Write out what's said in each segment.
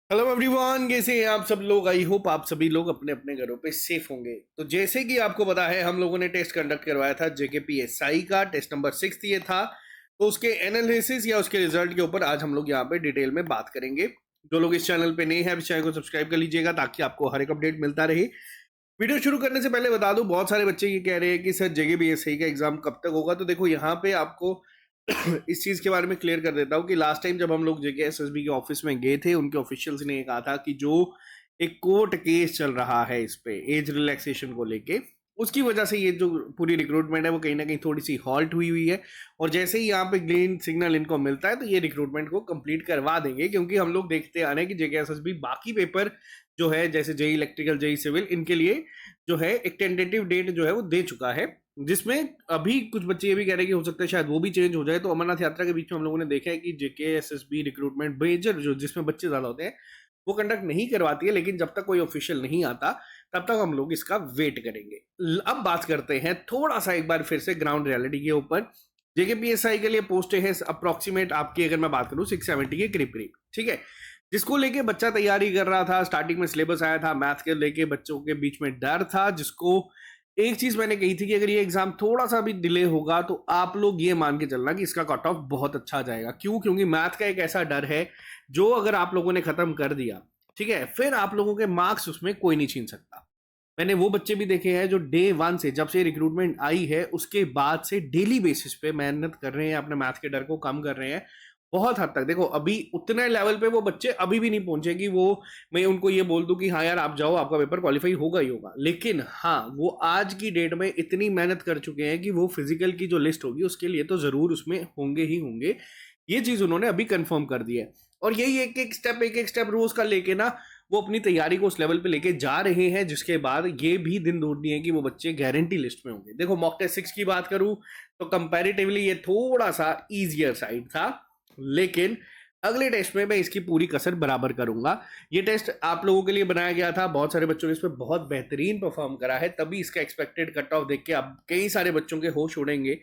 Hello everyone, कैसे हैं आप सब लोग। आई होप आप सभी लोग अपने अपने घरों पे सेफ होंगे। तो जैसे कि आपको पता है, हम लोगों ने टेस्ट कंडक्ट करवाया था जेकेपीएसआई का। टेस्ट नंबर 6 ये था। तो उसके एनालिसिस या उसके रिजल्ट के ऊपर आज हम लोग यहाँ पे डिटेल में बात करेंगे। जो लोग इस चैनल पे नए हैं, इस चैनल को सब्सक्राइब कर लीजिएगा ताकि आपको हर एक अपडेट मिलता रहे। वीडियो शुरू करने से पहले बता दूं, बहुत सारे बच्चे ये कह रहे हैं कि सर जेकेपीएसआई का एग्जाम कब तक होगा। तो देखो, यहाँ पे आपको इस चीज के बारे में क्लियर कर देता हूँ कि लास्ट टाइम जब हम लोग जेकेएसएसबी के ऑफिस में गए थे, उनके ऑफिशियल्स ने ये कहा था कि जो एक कोर्ट केस चल रहा है इस पे एज रिलैक्सेशन को लेके, उसकी वजह से ये जो पूरी रिक्रूटमेंट है वो कहीं ना कहीं थोड़ी सी हॉल्ट हुई हुई है। और जैसे ही यहाँ पे ग्रीन सिग्नल इनको मिलता है तो ये रिक्रूटमेंट को कंप्लीट करवा देंगे, क्योंकि हम लोग देखते आ रहे हैं कि जेकेएसएसबी बाकी पेपर जो है, जैसे जेई इलेक्ट्रिकल, जेई सिविल, इनके लिए जो है एक टेंटेटिव डेट जो है वो दे चुका है। जिसमें अभी कुछ बच्चे ये भी कह रहे हैं कि हो सकता है शायद वो भी चेंज हो जाए। तो अमरनाथ यात्रा के बीच में हम लोगों ने देखा है कि जेकेएसएसबी रिक्रूटमेंट मेजर जो जिसमें बच्चे ज्यादा होते हैं वो कंडक्ट नहीं करवाती है, लेकिन जब तक कोई ऑफिशियल नहीं आता तब तक हम लोग इसका वेट करेंगे। अब बात करते हैं थोड़ा सा एक बार फिर से ग्राउंड रियलिटी के ऊपर। जेकेपीएसआई के लिए पोस्ट है अप्रोक्सीमेट आपकी, अगर मैं बात करूं, 670 के करीब करीब, ठीक है। जिसको लेके बच्चा तैयारी कर रहा था, स्टार्टिंग में सिलेबस आया था, मैथ के लेके बच्चों के बीच में डर था। जिसको एक चीज मैंने कही थी कि अगर ये एग्जाम थोड़ा सा भी डिले होगा तो आप लोग ये मान के चलना कि इसका कट ऑफ बहुत अच्छा जाएगा। क्यों? क्योंकि मैथ का एक ऐसा डर है जो अगर आप लोगों ने खत्म कर दिया, ठीक है, फिर आप लोगों के मार्क्स उसमें कोई नहीं छीन सकता। मैंने वो बच्चे भी देखे हैं जो डे वन से, जब से रिक्रूटमेंट आई है उसके बाद से डेली बेसिस पे मेहनत कर रहे हैं, अपने मैथ के डर को कम कर रहे हैं। बहुत हद तक देखो, अभी उतने लेवल पे वो बच्चे अभी भी नहीं पहुंचे कि वो मैं उनको ये बोल दूं कि हाँ यार आप जाओ, आपका पेपर क्वालिफाई होगा ही होगा। लेकिन हाँ, वो आज की डेट में इतनी मेहनत कर चुके हैं कि वो फिजिकल की जो लिस्ट होगी उसके लिए तो जरूर उसमें होंगे ही होंगे। ये चीज उन्होंने अभी कंफर्म कर दी है। और यही एक एक स्टेप रोज का लेके ना वो अपनी तैयारी को उस लेवल पे लेके जा रहे हैं, जिसके बाद ये भी दिन दूर नहीं है कि वो बच्चे गारंटी लिस्ट में होंगे। देखो, मॉक टेस्ट 6 की बात करूं तो कंपैरेटिवली ये थोड़ा सा इजियर साइड था, लेकिन अगले टेस्ट में मैं इसकी पूरी कसर बराबर करूंगा। ये टेस्ट आप लोगों के लिए बनाया गया था, बहुत सारे बच्चों ने इस पर बहुत बेहतरीन परफॉर्म करा है, तभी इसका एक्सपेक्टेड कट ऑफ देख के अब कई सारे बच्चों के होश उड़ेंगे।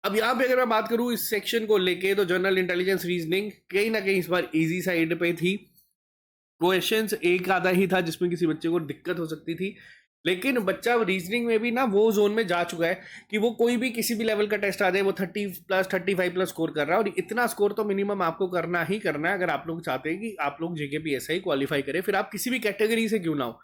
अब यहाँ पे अगर मैं बात करूं इस सेक्शन को लेके, तो जनरल इंटेलिजेंस रीजनिंग कहीं ना कहीं इस बार इजी साइड पे थी। क्वेश्चंस एक आधा ही था जिसमें किसी बच्चे को दिक्कत हो सकती थी, लेकिन बच्चा रीजनिंग में भी ना वो जोन में जा चुका है कि वो कोई भी किसी भी लेवल का टेस्ट आ जाए वो 30+, 35+ स्कोर कर रहा है। और इतना स्कोर तो मिनिमम आपको करना ही करना है अगर आप लोग चाहते हैं कि आप लोग जेकेपीएसआई क्वालिफाई करें, फिर आप किसी भी कैटेगरी से क्यों ना हो।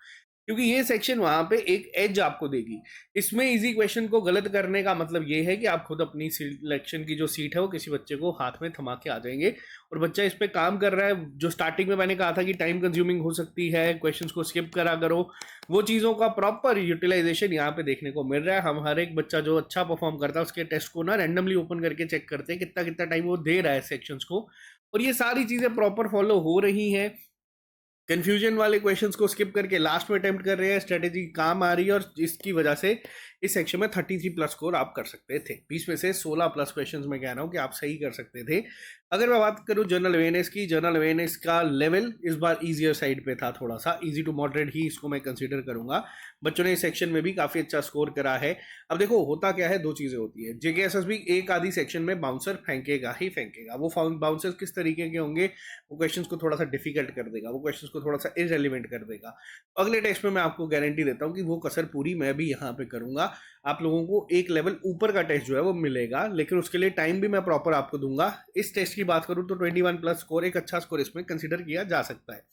क्योंकि ये सेक्शन वहां पे एक एज आपको देगी। इसमें इजी क्वेश्चन को गलत करने का मतलब ये है कि आप खुद अपनी सिलेक्शन की जो सीट है वो किसी बच्चे को हाथ में थमा के आ जाएंगे। और बच्चा इस पे काम कर रहा है। जो स्टार्टिंग में मैंने कहा था कि टाइम कंज्यूमिंग हो सकती है, क्वेश्चंस को स्किप करा करो, वो चीज़ों का प्रॉपर यूटिलाइजेशन यहाँ पे देखने को मिल रहा है। हम हर एक बच्चा जो अच्छा परफॉर्म करता है उसके टेस्ट को ना रैंडमली ओपन करके चेक करते हैं कितना कितना टाइम वो दे रहा है सेक्शंस को, और ये सारी चीज़ें प्रॉपर फॉलो हो रही हैं। कंफ्यूजन वाले क्वेश्चंस को स्किप करके लास्ट में अटेम्प्ट कर रहे हैं, स्ट्रेटेजी काम आ रही है, और इसकी वजह से इस सेक्शन में 33+ स्कोर आप कर सकते थे। 20 में से 16+ क्वेश्चंस में कह रहा हूँ कि आप सही कर सकते थे। अगर मैं बात करूँ जनरल अवेयरनेस की, जनरल अवेयरनेस का लेवल इस बार ईजियर साइड पे था, थोड़ा सा इजी टू मॉडरेट ही इसको मैं कंसिडर करूंगा। बच्चों ने इस सेक्शन में भी काफी अच्छा स्कोर करा है। अब देखो, होता क्या है, दो चीजें होती है। जेकेएसएसबी एक आधी सेक्शन में बाउंसर फेंकेगा ही फेंकेगा। वो बाउंसर किस तरीके के होंगे, वो क्वेश्चंस को थोड़ा सा डिफिकल्ट कर देगा, वो क्वेश्चंस को थोड़ा सा इररेलेवेंट कर देगा। अगले टेस्ट में मैं आपको गारंटी देता हूं कि वो कसर पूरी मैं भी यहाँ पे करूंगा। आप लोगों को एक लेवल ऊपर का टेस्ट जो है वो मिलेगा, लेकिन उसके लिए टाइम भी मैं प्रॉपर आपको दूंगा। इस टेस्ट की बात करूं तो 21+ स्कोर एक अच्छा स्कोर इसमें कंसिडर किया जा सकता है।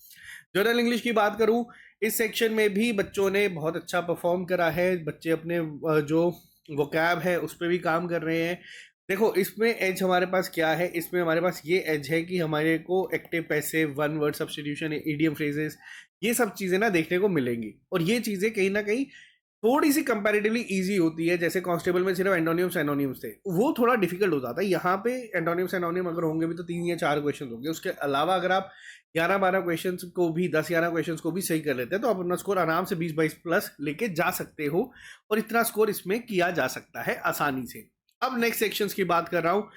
जनरल इंग्लिश की बात करूं, इस सेक्शन में भी बच्चों ने बहुत अच्छा परफॉर्म करा है। बच्चे अपने जो वोकैब है उस पर भी काम कर रहे हैं। देखो, इसमें एज हमारे पास क्या है, इसमें हमारे पास ये एज है कि हमारे को active, passive, one word substitution, idiom phrases, ये सब चीज़ें ना देखने को मिलेंगी। और ये चीज़ें कहीं ना कहीं थोड़ी सी कंपैरेटिवली इजी होती है। जैसे कांस्टेबल में सिर्फ एंटोनियम्स एनोनियम्स थे, वो थोड़ा डिफिकल्ट हो जाता है। यहाँ पे एंटोनियम्स एनोनियम अगर होंगे भी तो 3 या 4 क्वेश्चन होंगे। उसके अलावा अगर आप 11-12 क्वेश्चन को भी, 10-11 क्वेश्चन को भी सही कर लेते हैं तो आप अपना स्कोर आराम से 20-22+ लेके जा सकते हो। और इतना स्कोर इसमें किया जा सकता है आसानी से। अब नेक्स्ट सेक्शंस की बात कर रहा हूँ।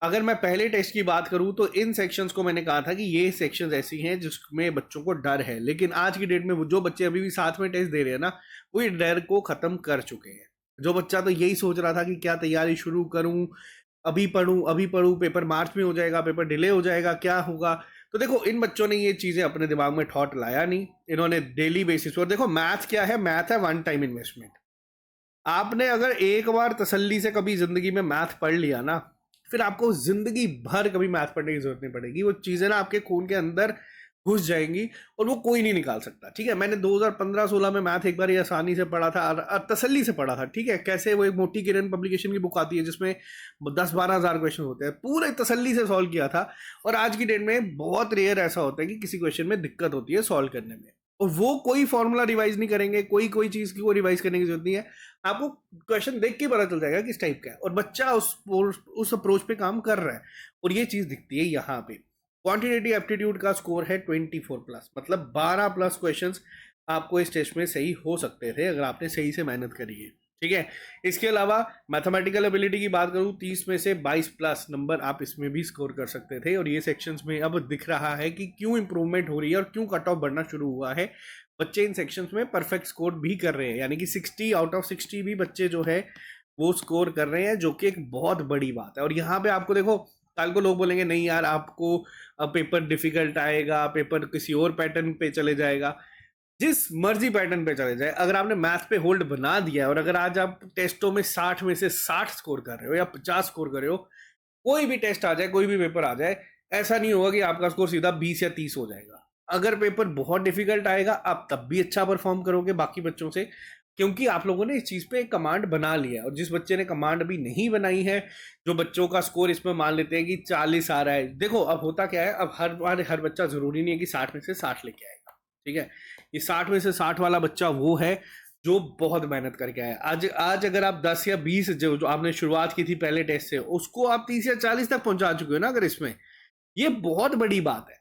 अगर मैं पहले टेस्ट की बात करूं तो इन सेक्शंस को मैंने कहा था कि ये सेक्शंस ऐसी हैं जिसमें बच्चों को डर है, लेकिन आज की डेट में वो जो बच्चे अभी भी साथ में टेस्ट दे रहे हैं ना, वो ये डर को खत्म कर चुके हैं। जो बच्चा तो यही सोच रहा था कि क्या तैयारी शुरू करूं, अभी पढ़ूं पेपर मार्च में हो जाएगा, पेपर डिले हो जाएगा, क्या होगा, तो देखो इन बच्चों ने ये चीज़ें अपने दिमाग में थॉट लाया नहीं, इन्होंने डेली बेसिस पर, देखो मैथ क्या है, मैथ है वन टाइम इन्वेस्टमेंट। आपने अगर एक बार तसल्ली से कभी ज़िंदगी में मैथ पढ़ लिया ना, फिर आपको ज़िंदगी भर कभी मैथ पढ़ने की ज़रूरत नहीं पड़ेगी। वो चीज़ें ना आपके खून के अंदर घुस जाएंगी और वो कोई नहीं निकाल सकता। ठीक है, मैंने 2015-16 में मैथ एक बार ये आसानी से पढ़ा था और तसल्ली से पढ़ा था। ठीक है, कैसे वो एक मोटी किरण पब्लिकेशन की बुक आती है जिसमें 10-12 हज़ार क्वेश्चन होते हैं, पूरे तसल्ली से सॉल्व किया था। और आज की डेट में बहुत रेयर ऐसा होता है कि किसी क्वेश्चन में दिक्कत होती है सॉल्व करने में, और वो कोई फॉर्मूला रिवाइज नहीं करेंगे, कोई चीज़ की कोई रिवाइज करने की जरूरत नहीं है। आपको क्वेश्चन देख के पता चल जाएगा किस टाइप का है, और बच्चा उस अप्रोच पे काम कर रहा है, और ये चीज़ दिखती है यहाँ पे। क्वांटिटेटिव एप्टीट्यूड का स्कोर है 24 प्लस, मतलब 12 प्लस क्वेश्चंस आपको इस टेस्ट में सही हो सकते थे अगर आपने सही से मेहनत करी है। ठीक है, इसके अलावा मैथमेटिकल एबिलिटी की बात करूं, 30 में से 22 प्लस नंबर आप इसमें भी स्कोर कर सकते थे, और ये सेक्शंस में अब दिख रहा है कि क्यों इंप्रूवमेंट हो रही है और क्यों कट ऑफ बढ़ना शुरू हुआ है। बच्चे इन सेक्शंस में परफेक्ट स्कोर भी कर रहे हैं, यानी कि 60 आउट ऑफ 60 भी बच्चे जो है वो स्कोर कर रहे हैं, जो कि एक बहुत बड़ी बात है। और यहाँ पे आपको देखो, कल को लोग बोलेंगे नहीं यार आपको पेपर डिफिकल्ट आएगा, पेपर किसी और पैटर्न पे चले जाएगा, जिस मर्जी पैटर्न पे चले जाए, अगर आपने मैथ पे होल्ड बना दिया है और अगर आज आप टेस्टों में 60 में से 60 स्कोर कर रहे हो या 50 स्कोर कर रहे हो, कोई भी टेस्ट आ जाए, कोई भी पेपर आ जाए, ऐसा नहीं होगा कि आपका स्कोर सीधा 20 या 30 हो जाएगा। अगर पेपर बहुत डिफिकल्ट आएगा आप तब भी अच्छा परफॉर्म करोगे बाकी बच्चों से, क्योंकि आप लोगों ने इस चीज़ पे एक कमांड बना लिया है। और जिस बच्चे ने कमांड अभी नहीं बनाई है, जो बच्चों का स्कोर इसमें मान लेते हैं कि 40 आ रहा है, देखो अब होता क्या है, अब हर बार हर बच्चा ज़रूरी नहीं है कि 60 में से 60 लेके आएगा। ठीक है, ये 60 में से 60 वाला बच्चा वो है जो बहुत मेहनत करके आया। आज अगर आप 10 या 20 जो आपने शुरुआत की थी पहले टेस्ट से, उसको आप 30 या 40 तक पहुंचा चुके हो ना, अगर इसमें, ये बहुत बड़ी बात है।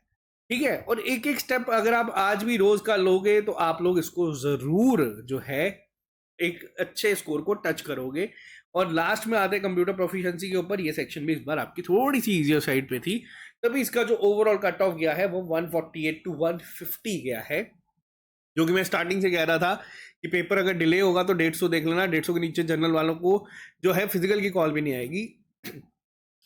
ठीक है, और एक एक स्टेप अगर आप आज भी रोज का लोगे तो आप लोग इसको जरूर जो है एक अच्छे स्कोर को टच करोगे। और लास्ट में आते कंप्यूटर प्रोफिशिएंसी के ऊपर, ये सेक्शन भी इस बार आपकी थोड़ी सी इजियर साइड पे थी, तभी इसका जो ओवरऑल कट ऑफ गया है वो 148 to 150 गया है। जो कि मैं स्टार्टिंग से कह रहा था कि पेपर अगर डिले होगा तो 150 देख लेना, 150 के नीचे जनरल वालों को जो है फिजिकल की कॉल भी नहीं आएगी।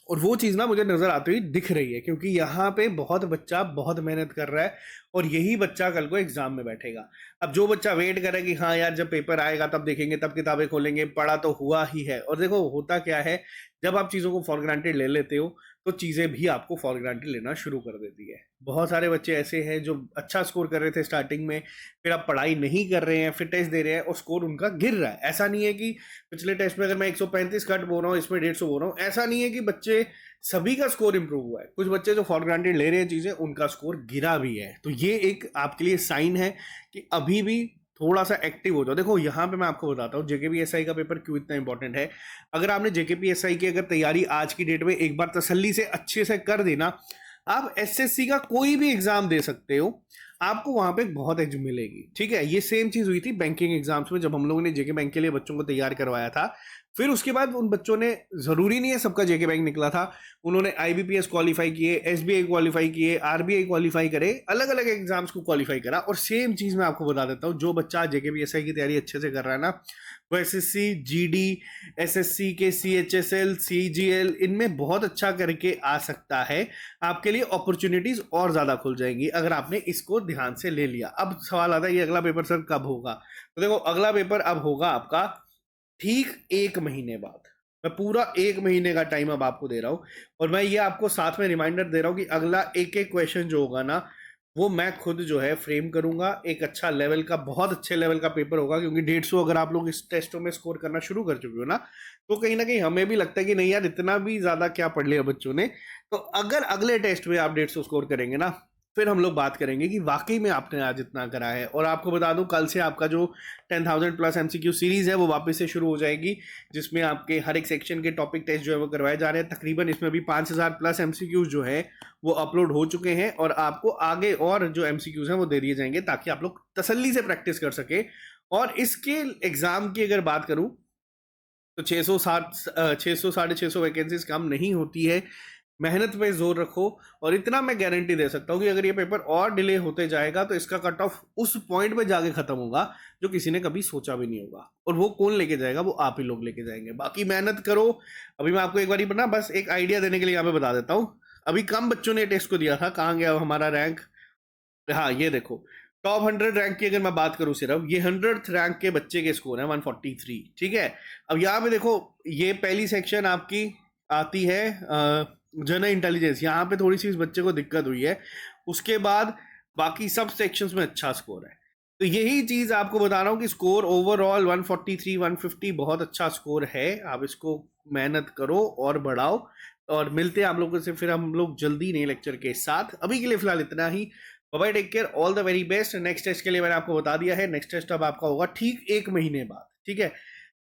और वो चीज़ ना मुझे नज़र आती हुई दिख रही है, क्योंकि यहाँ पे बहुत बच्चा बहुत मेहनत कर रहा है, और यही बच्चा कल को एग्जाम में बैठेगा। अब जो बच्चा वेट करे कि हाँ यार जब पेपर आएगा तब देखेंगे, तब किताबें खोलेंगे, पढ़ा तो हुआ ही है। और देखो होता क्या है, जब आप चीज़ों को फॉर ग्रांटेड ले लेते हो तो चीज़ें भी आपको फॉर ग्रांटेड लेना शुरू कर देती है। बहुत सारे बच्चे ऐसे हैं जो अच्छा स्कोर कर रहे थे स्टार्टिंग में, फिर आप पढ़ाई नहीं कर रहे हैं, फिर टेस्ट दे रहे हैं और स्कोर उनका गिर रहा है। ऐसा नहीं है कि पिछले टेस्ट में अगर मैं 135 कट बोल रहा हूँ, इसमें 150 बोल रहा हूँ, ऐसा नहीं है कि बच्चे सभी का स्कोर इंप्रूव हुआ है। कुछ बच्चे जो फॉर ग्रांटेड ले रहे हैं चीज़ें, उनका स्कोर गिरा भी है। तो ये एक आपके लिए साइन है कि अभी भी थोड़ा सा एक्टिव हो जाओ। देखो यहाँ पे मैं आपको बताता हूँ जेकेपीएसआई का पेपर क्यों इतना इंपॉर्टेंट है। अगर आपने जेकेपीएसआई की अगर तैयारी आज की डेट में एक बार तसल्ली से अच्छे से कर देना, आप एसएससी का कोई भी एग्जाम दे सकते हो, आपको वहां पे बहुत एज मिलेगी। ठीक है, ये सेम चीज हुई थी बैंकिंग एग्जाम्स में, जब हम लोगों ने जेके बैंक के लिए बच्चों को तैयार करवाया था। फिर उसके बाद उन बच्चों ने, जरूरी नहीं है सबका जेके बैंक निकला था, उन्होंने आईबीपीएस क्वालिफाई किए, एसबीआई क्वालिफाई किए, आरबीआई क्वालिफाई करे, अलग अलग एग्जाम्स को क्वालिफाई करा। और सेम चीज मैं आपको बता देता हूँ, जो बच्चा जेकेपीएसआई की तैयारी अच्छे से कर रहा है ना, वो एसएससी, जीडी, एसएससी के सीएचएसएल, सीजीएल, इनमें बहुत अच्छा करके आ सकता है। आपके लिए अपॉर्चुनिटीज और ज्यादा खुल जाएंगी अगर आपने इसको ध्यान से ले लिया। अब सवाल आता है ये अगला पेपर सर कब होगा? तो देखो अगला पेपर अब होगा आपका ठीक 1 महीने बाद। मैं पूरा 1 महीने का टाइम अब आपको दे रहा हूं, और मैं ये आपको साथ में रिमाइंडर दे रहा हूं कि अगला एक एक क्वेश्चन जो होगा ना, वो मैं खुद जो है फ्रेम करूंगा। एक अच्छा लेवल का, बहुत अच्छे लेवल का पेपर होगा, क्योंकि 150 अगर आप लोग इस टेस्टों में स्कोर करना शुरू कर चुके हो ना, तो कहीं ना कहीं हमें भी लगता है कि नहीं यार इतना भी ज्यादा क्या पढ़ लिया बच्चों ने। तो अगर अगले टेस्ट में आप 150 स्कोर करेंगे ना, फिर हम लोग बात करेंगे कि वाकई में आपने आज इतना करा है। और आपको बता दूं, कल से आपका जो 10,000 प्लस एमसीक्यू सीरीज है वो वापस से शुरू हो जाएगी, जिसमें आपके हर एक सेक्शन के टॉपिक टेस्ट जो है वो करवाए जा रहे हैं। तकरीबन इसमें भी 5,000 प्लस एमसीक्यूज जो है वो अपलोड हो चुके हैं, और आपको आगे और जो एमसीक्यूज हैं वो दे दिए जाएंगे, ताकि आप लोग तसल्ली से प्रैक्टिस कर सके। और इसके एग्जाम की अगर बात करूं तो 600 साढ़े 600 वैकेंसीज कम नहीं होती है। मेहनत पे जोर रखो, और इतना मैं गारंटी दे सकता हूँ कि अगर ये पेपर और डिले होते जाएगा तो इसका कट ऑफ उस पॉइंट पे जाके खत्म होगा जो किसी ने कभी सोचा भी नहीं होगा। और वो कौन लेके जाएगा? वो आप ही लोग लेके जाएंगे। बाकी मेहनत करो। अभी मैं आपको एक बार बस एक आइडिया देने के लिए यहाँ पे बता देता हूँ। अभी कम बच्चों ने टेस्ट को दिया था, कहाँ गया हमारा रैंक? हाँ ये देखो, टॉप 100 रैंक की अगर मैं बात करूं, सिर्फ ये 100th रैंक के बच्चे के स्कोर है 143। ठीक है, अब यहाँ पे देखो, ये पहली सेक्शन आपकी आती है जनरल इंटेलिजेंस, यहाँ पे थोड़ी सी इस बच्चे को दिक्कत हुई है। उसके बाद बाकी सब सेक्शंस में अच्छा स्कोर है। तो यही चीज आपको बता रहा हूँ कि स्कोर ओवरऑल 143 150 बहुत अच्छा स्कोर है। आप इसको मेहनत करो और बढ़ाओ, और मिलते हैं आप लोगों से फिर हम लोग जल्दी नए लेक्चर के साथ। अभी के लिए फिलहाल इतना ही। Bye, take care, all the very best. Next test के लिए मैंने आपको बता दिया है, नेक्स्ट टेस्ट अब आपका होगा ठीक 1 महीने बाद। ठीक है,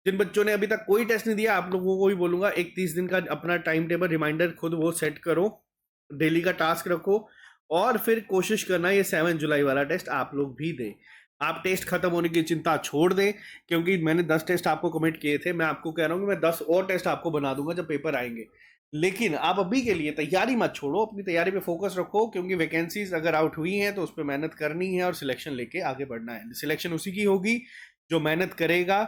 जिन बच्चों ने अभी तक कोई टेस्ट नहीं दिया, आप लोगों को भी बोलूंगा 31 दिन का अपना टाइम टेबल रिमाइंडर खुद वो सेट करो, डेली का टास्क रखो, और फिर कोशिश करना ये 7 जुलाई वाला टेस्ट आप लोग भी दें। आप टेस्ट खत्म होने की चिंता छोड़ दें, क्योंकि मैंने 10 टेस्ट आपको कमिट किए थे, मैं आपको कह रहा हूँ कि मैं 10 और टेस्ट आपको बना दूंगा जब पेपर आएंगे। लेकिन आप अभी के लिए तैयारी मत छोड़ो, अपनी तैयारी पे फोकस रखो, क्योंकि वैकेंसीज अगर आउट हुई हैं तो उस पर मेहनत करनी है और सिलेक्शन लेके आगे बढ़ना है। सिलेक्शन उसी की होगी जो मेहनत करेगा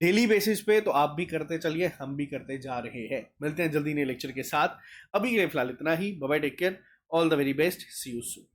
डेली बेसिस पे। तो आप भी करते चलिए, हम भी करते जा रहे हैं। मिलते हैं जल्दी नए लेक्चर के साथ। अभी के लिए फिलहाल इतना ही। Bye bye, take care, all the very best, see you soon.